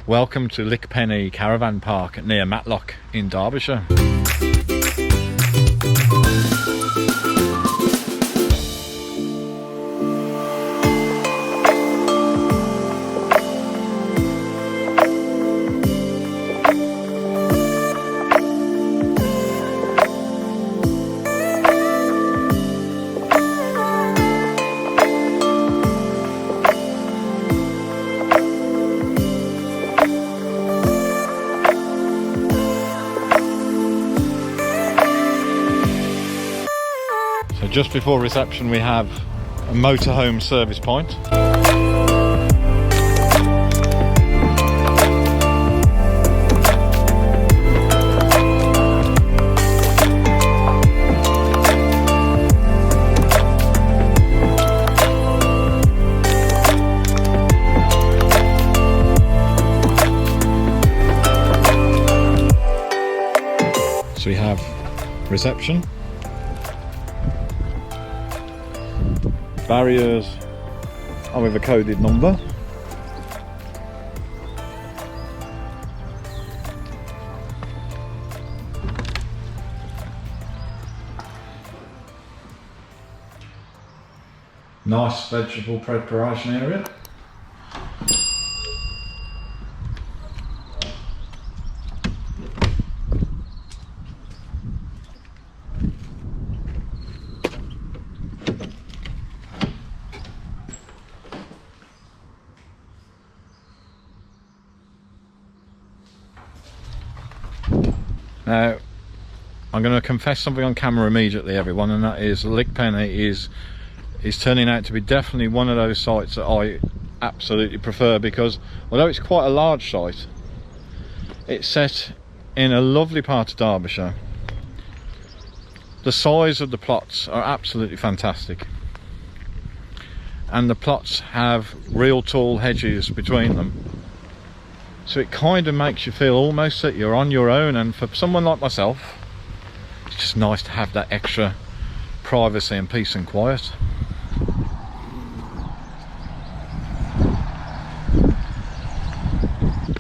Welcome to Lickpenny Caravan Park near Matlock in Derbyshire. Just before reception we have a motorhome service point. So we have reception. Barriers are with a coded number. Nice vegetable preparation area. Now, I'm going to confess something on camera immediately, everyone, and that is Lickpenny is turning out to be definitely one of those sites that I absolutely prefer, because although it's quite a large site, it's set in a lovely part of Derbyshire. The size of the plots are absolutely fantastic, and the plots have real tall hedges between them. So it kind of makes you feel almost that you're on your own, and for someone like myself, it's just nice to have that extra privacy and peace and quiet.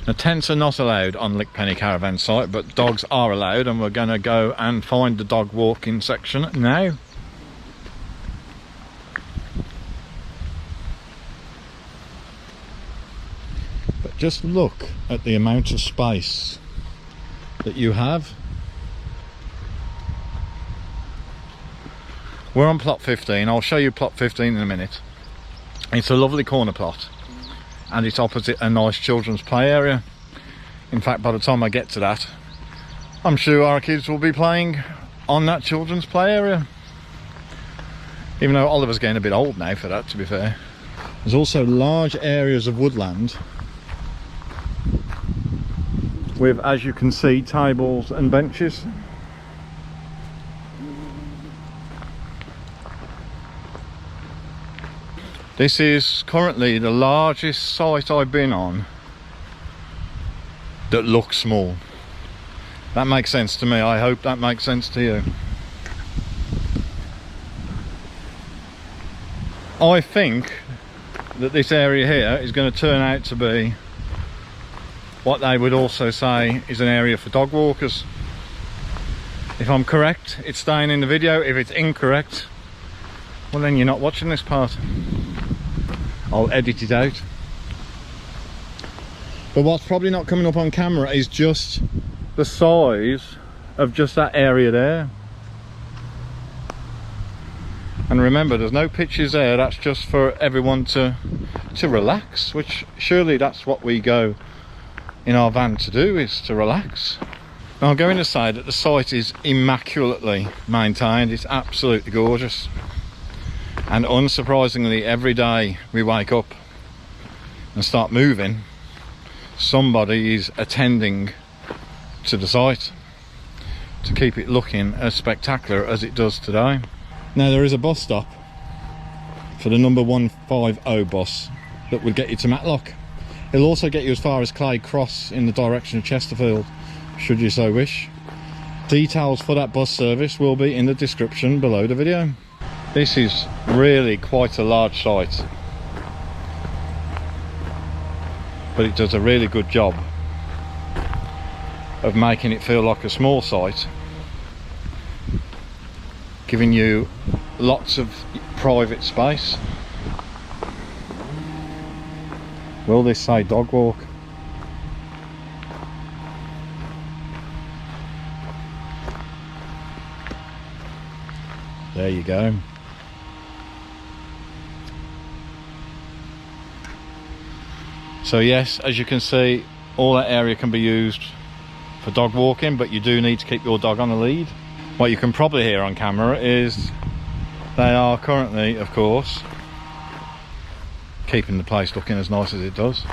Now, tents are not allowed on Lickpenny Caravan site, but dogs are allowed, and we're going to go and find the dog walking section now. Just look at the amount of space that you have. We're on plot 15. I'll show you plot 15 in a minute. It's a lovely corner plot, and it's opposite a nice children's play area. In fact, by the time I get to that, I'm sure our kids will be playing on that children's play area. Even though Oliver's getting a bit old now for that, to be fair. There's also large areas of woodland with, as you can see, tables and benches. This is currently the largest site I've been on that looks small. That makes sense to me. I hope that makes sense to you. I think that this area here is going to turn out to be what they would also say is an area for dog walkers. If I'm correct, it's staying in the video. If it's incorrect, well, then you're not watching this part. I'll edit it out. But what's probably not coming up on camera is just the size of just that area there. And remember, there's no pictures there. That's just for everyone to relax, which surely that's what we go in our van to do, is to relax. Now, I'm going to say that the site is immaculately maintained. It's absolutely gorgeous, and unsurprisingly, every day we wake up and start moving, somebody is attending to the site to keep it looking as spectacular as it does today. Now, there is a bus stop for the number 150 bus that will get you to Matlock. It'll also get you as far as Clay Cross in the direction of Chesterfield, should you so wish. Details for that bus service will be in the description below the video. This is really quite a large site. but it does a really good job of making it feel like a small site, giving you lots of private space. Will this say dog walk? There you go. So yes, as you can see, all that area can be used for dog walking, but you do need to keep your dog on a lead. What you can probably hear on camera is they are currently, of course, keeping the place looking as nice as it does.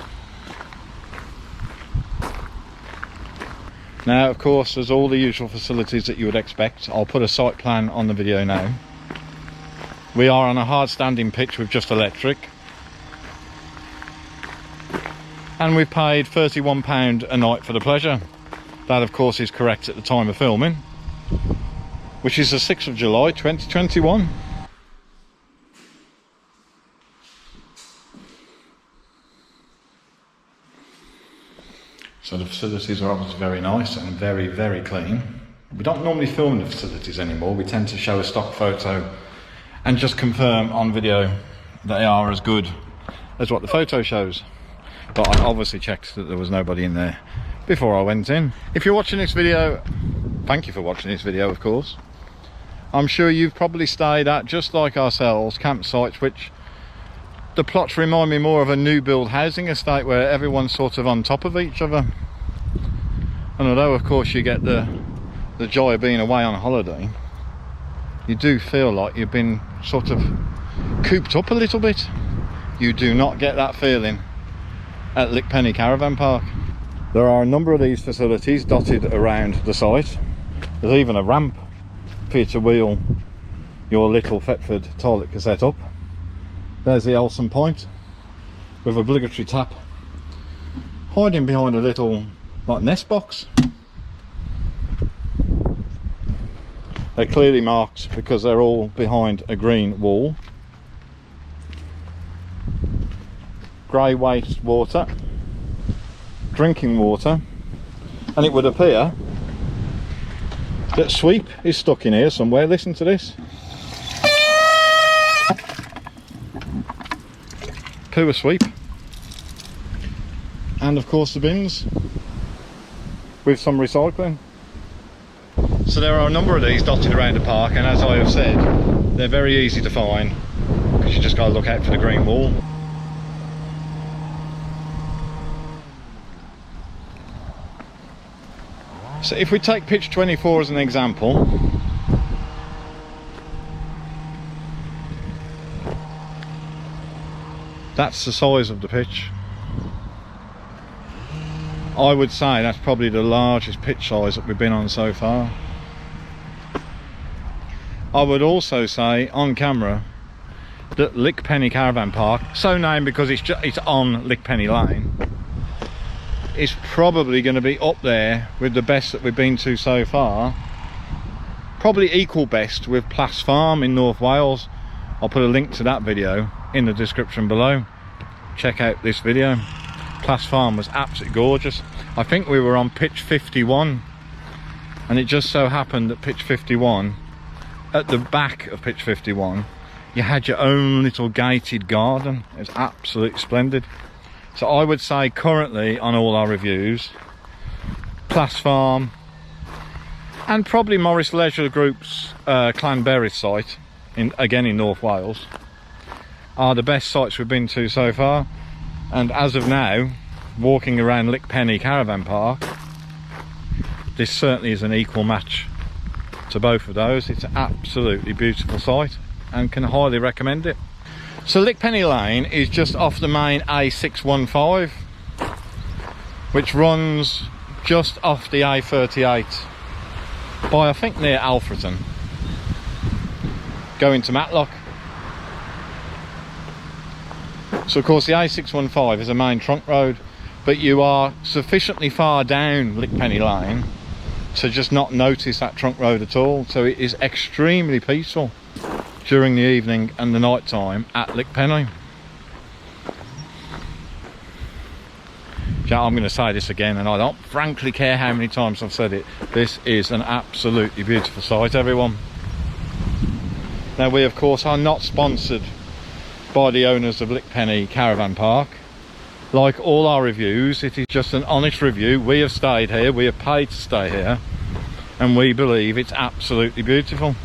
Now, of course, there's all the usual facilities that you would expect. I'll put a site plan on the video now. We are on a hard standing pitch with just electric. And we've paid £31 a night for the pleasure. That, of course, is correct at the time of filming, which is the 6th of July 2021. So the facilities are obviously very nice and very, very clean. We don't normally film the facilities anymore. We tend to show a stock photo and just confirm on video that they are as good as what the photo shows. But I obviously checked that there was nobody in there before I went in. If you're watching this video, thank you for watching this video, of course. I'm sure you've probably stayed at, just like ourselves, campsites which the plots remind me more of a new build housing estate where everyone's sort of on top of each other. And although of course you get the joy of being away on holiday, you do feel like you've been sort of cooped up a little bit. You do not get that feeling at Lickpenny Caravan Park. There are a number of these facilities dotted around the site. There's even a ramp for you to wheel your little Thetford toilet cassette up. There's the Elson Point with obligatory tap hiding behind a little like nest box. They're clearly marked because they're all behind a green wall. Grey waste water, drinking water, and it would appear that Sweep is stuck in here somewhere. Listen to this. Poo Sweep. And of course the bins with some recycling. So there are a number of these dotted around the park, and as I have said, they're very easy to find because you just got to look out for the green wall. So if we take pitch 24 as an example, that's the size of the pitch. I would say that's probably the largest pitch size that we've been on so far. I would also say on camera that Lickpenny Caravan Park, so named because it's on Lickpenny Lane, is probably going to be up there with the best that we've been to so far. Probably equal best with Plas Farm in North Wales. I'll put a link to that video in the description below. Check out this video. Plas Farm was absolutely gorgeous. I think we were on pitch 51, and it just so happened that pitch 51, at the back of pitch 51, you had your own little gated garden. It was absolutely splendid. So I would say currently on all our reviews, Plas Farm and probably Morris Leisure Group's Clanberry site, again in North Wales, are the best sites we've been to so far. And as of now, walking around Lickpenny Caravan Park, this certainly is an equal match to both of those. It's an absolutely beautiful site and can highly recommend it. So Lickpenny Lane is just off the main A615, which runs just off the A38 by, I think, near Alfreton, going to Matlock. So of course the A615 is a main trunk road, but you are sufficiently far down Lickpenny Lane to just not notice that trunk road at all. So it is extremely peaceful during the evening and the night time at Lickpenny. I'm going to say this again, and I don't frankly care how many times I've said it. This is an absolutely beautiful site, everyone. Now, we of course are not sponsored by the owners of Lickpenny Caravan Park. Like all our reviews, it is just an honest review. We have stayed here, we have paid to stay here, and we believe it's absolutely beautiful.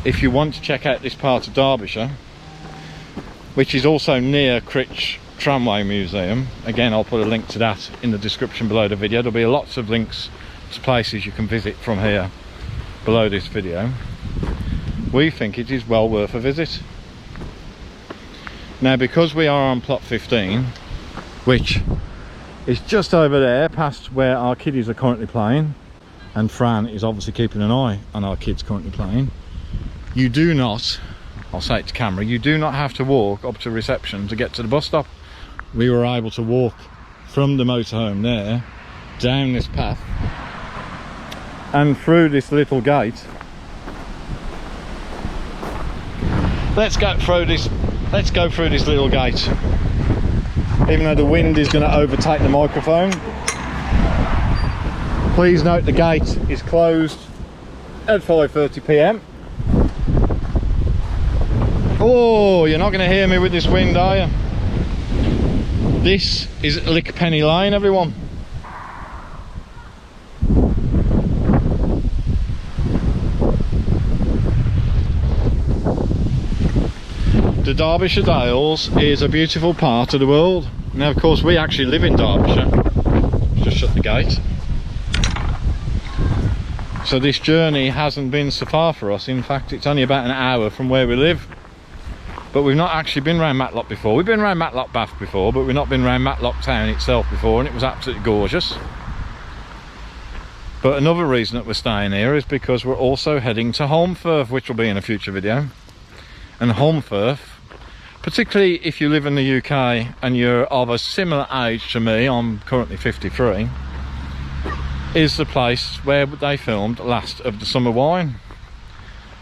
If you want to check out this part of Derbyshire, which is also near Critch Tramway Museum, again I'll put a link to that in the description below the video. There'll be lots of links to places you can visit from here below this video. We think it is well worth a visit. Now, because we are on plot 15, which is just over there past where our kiddies are currently playing, and Fran is obviously keeping an eye on our kids currently playing, you do not, I'll say it to camera, you do not have to walk up to reception to get to the bus stop. We were able to walk from the motorhome there down this path and through this little gate. Let's go through this little gate, even though the wind is going to overtake the microphone. Please note the gate is closed at 5:30 p.m. Oh, you're not going to hear me with this wind, are you? This is Lickpenny Lane, everyone. The Derbyshire Dales is a beautiful part of the world. Now, of course, we actually live in Derbyshire. Just shut the gate. So this journey hasn't been so far for us. In fact, it's only about an hour from where we live. But we've not actually been around Matlock before. We've been around Matlock Bath before, but we've not been around Matlock Town itself before, and it was absolutely gorgeous. But another reason that we're staying here is because we're also heading to Holmfirth, which will be in a future video. And Holmfirth, particularly if you live in the UK and you're of a similar age to me, I'm currently 53, is the place where they filmed Last of the Summer Wine.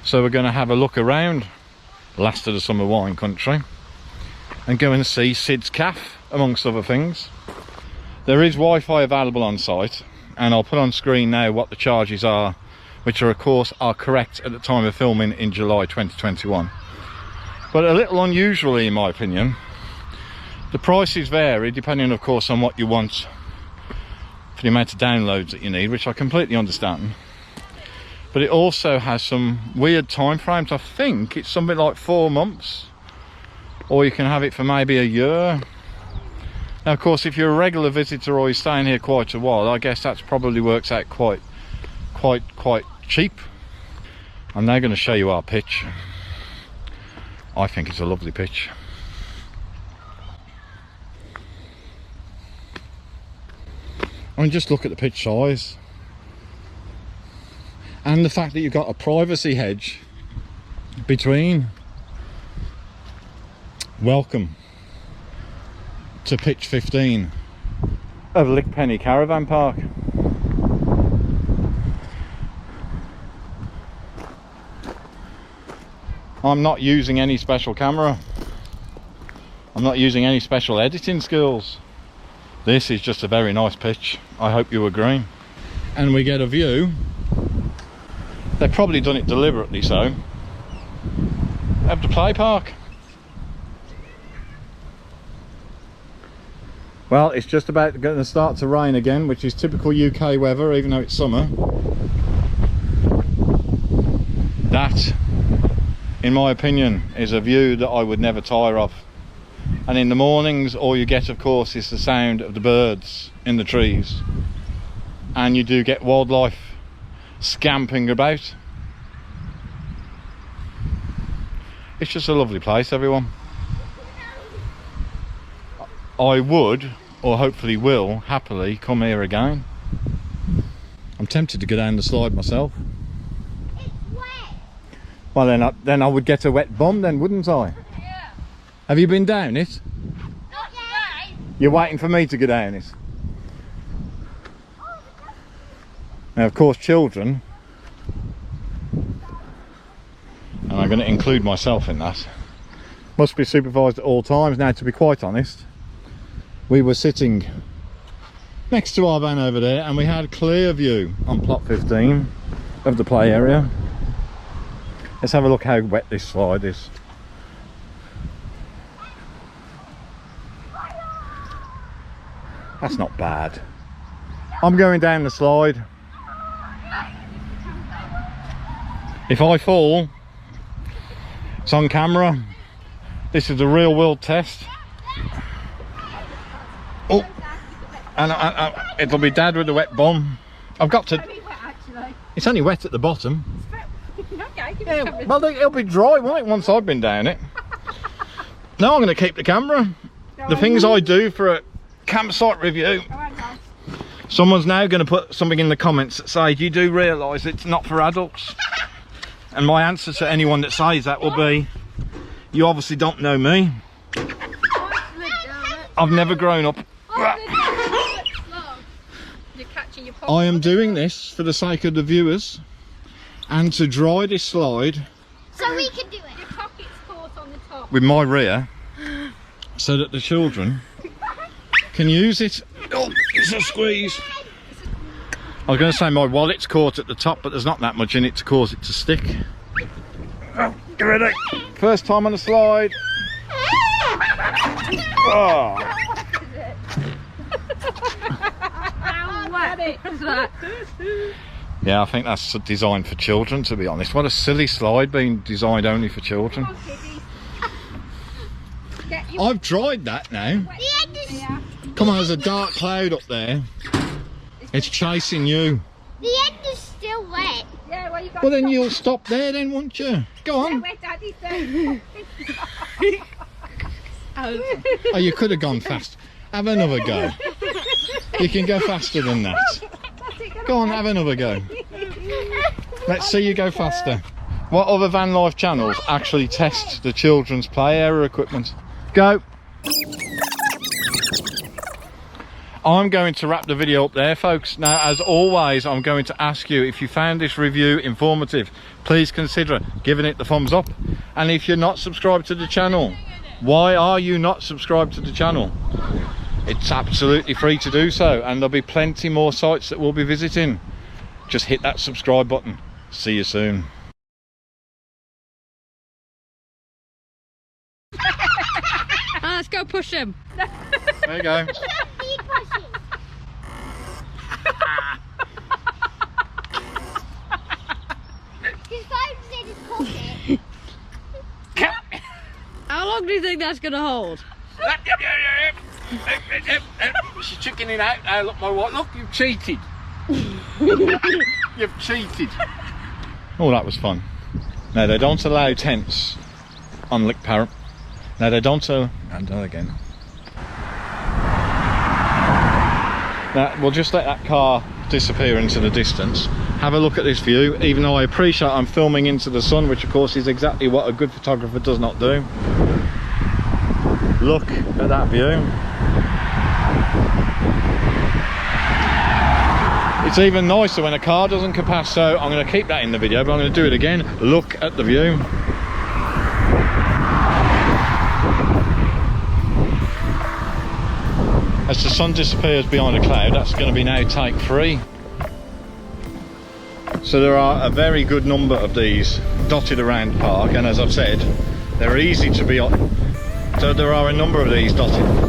So we're going to have a look around Last of the Summer Wine country and go and see Sid's Caff, amongst other things. There is Wi-Fi available on site, and I'll put on screen now what the charges are, which are of course are correct at the time of filming in July 2021. But a little unusually, in my opinion, the prices vary depending of course on what you want for the amount of downloads that you need, which I completely understand. But it also has some weird time frames. I think it's something like 4 months, or you can have it for maybe a year. Now, of course, if you're a regular visitor or you're staying here quite a while, I guess that probably works out quite cheap. I'm now going to show you our pitch. I think it's a lovely pitch. I mean, just look at the pitch size. And the fact that you've got a privacy hedge between. Welcome to pitch 15 of Lickpenny Caravan Park. I'm not using any special camera. I'm not using any special editing skills. This is just a very nice pitch. I hope you agree. And we get a view. They've probably done it deliberately so, of the play park. Well, it's just about going to start to rain again, which is typical UK weather, even though it's summer. That, in my opinion, is a view that I would never tire of. And in the mornings, all you get, of course, is the sound of the birds in the trees. And you do get wildlife scampering about. It's just a lovely place, everyone. I would, or hopefully will, happily come here again. I'm tempted to go down the slide myself. It's wet. Well, then I would get a wet bum then, wouldn't I? Yeah. Have you been down it? Not yet. You're waiting for me to go down it? Now, of course, children, and I'm going to include myself in that, must be supervised at all times. Now, to be quite honest, we were sitting next to our van over there, and we had clear view on plot 15 of the play area. Let's have a look how wet this slide is. That's not bad. I'm going down the slide. If I fall, it's on camera. This is a real world test. Oh, and it'll be Dad with the wet bum. I've got to. It's only wet at the bottom. Yeah, well, it'll be dry, won't it, once I've been down it. No, I'm going to keep the camera. The things I do for a campsite review. Someone's now going to put something in the comments that says, you do realise it's not for adults. And my answer to anyone that says that will be, you obviously don't know me. I've never grown up. I am doing this for the sake of the viewers and to dry this slide So we can do it. Your pocket's caught on the top. with my rear so that the children can use it. Oh, it's a squeeze. I was going to say my wallet's caught at the top, but there's not that much in it to cause it to stick. Oh, get ready. First time on the slide. Oh. How wet is that? Yeah, I think that's designed for children, to be honest. What a silly slide being designed only for children. I've dried that now. Come on, there's a dark cloud up there. It's chasing you. The end is still wet. Yeah, well, you got Well, then you'll stop there then, won't you? Go on. wet daddy said. Oh, you could have gone fast. Have another go. You can go faster than that. Go on, have another go. Let's see you go faster. What other van life channels actually test the children's play area equipment? Go. I'm going to wrap the video up there, folks. Now, as always, I'm going to ask you, if you found this review informative, please consider giving it the thumbs up. And if you're not subscribed to the channel, why are you not subscribed to the channel? It's absolutely free to do so, and there'll be plenty more sites that we'll be visiting. Just hit that subscribe button. See you soon. Let's go push him. There you go. How long do you think that's going to hold? She's chickening out now. Look, my wife. Look, you've cheated. You've cheated. Oh, that was fun. No, they don't allow tents on Lickpenny. No, they don't. And done again. Now, we'll just let that car disappear into the distance. Have a look at this view. Even though I appreciate I'm filming into the sun, which of course is exactly what a good photographer does not do. Look at that view. It's even nicer when a car doesn't come past, so I'm going to keep that in the video, but I'm going to do it again. Look at the view. As the sun disappears behind a cloud, that's going to be now take 3. So there are a very good number of these dotted around the park, and as I've said, they're easy to be on. So there are a number of these dotted